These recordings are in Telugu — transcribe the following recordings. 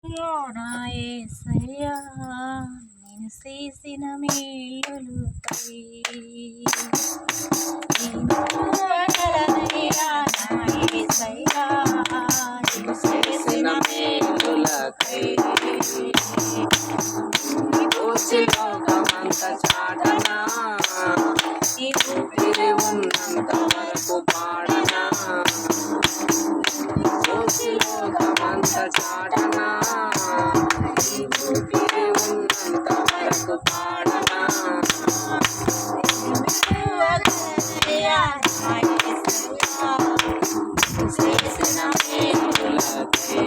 నా యేసయ్యా నేను చేసిన మేలులకై నా యేసయ్యా నేను చేసిన మేలులకై లోకమంత చాటనా నీ ఊపిరి ఉన్నంత వరకు పాడనా లోకమంత చాటనా నీ ఊపిరి ఉన్నంత వరకు పాడనా చేసిన మేలులకై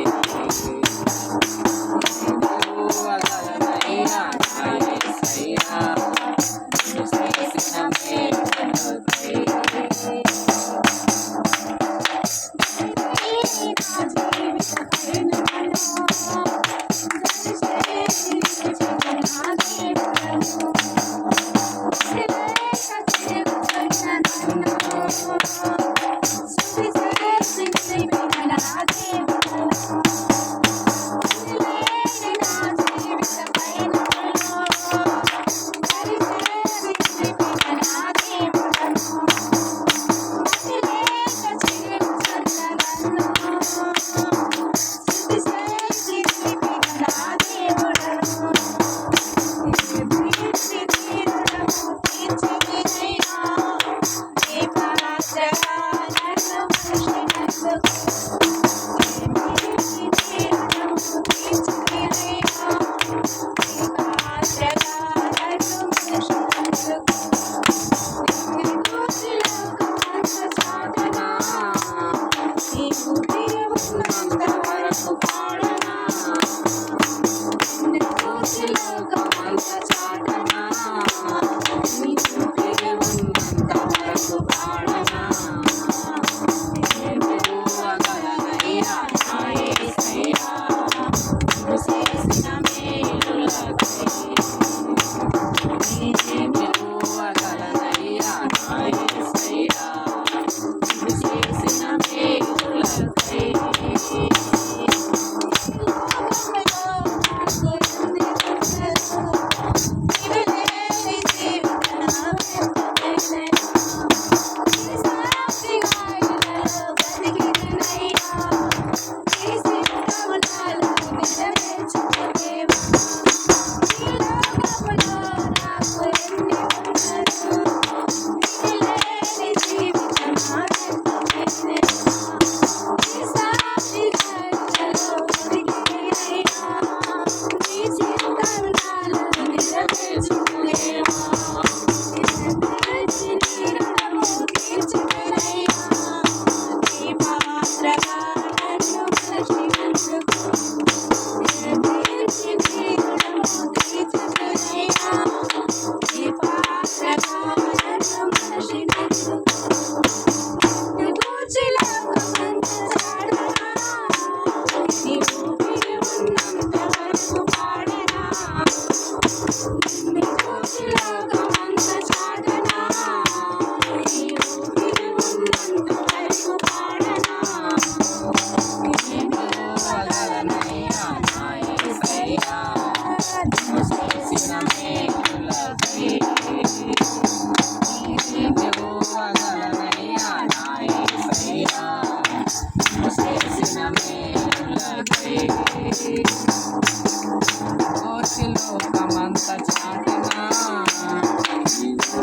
లోకమంత చాటనా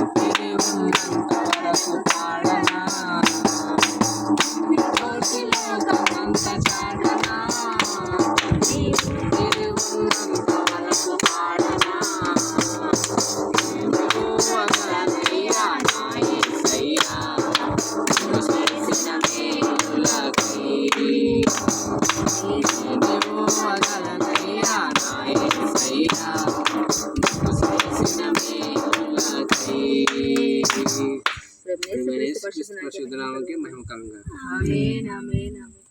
ఊపిరి ఉన్నంత వరకు పాడనా లోకమంత చాటనా ఊపిరి ఉన్నంత వరకు పాడనా వదలనయ్యా నా యేసయ్యా నువ్వు చేసిన మేలులకై వదలనయ్యా నా యేసయ్యా నువ్వు చేసిన మేలులకై పరిశుద్ధ నామముకే మహిమ కలుగును గాక. ఆమేన్ ఆమేన్ ఆమేన్.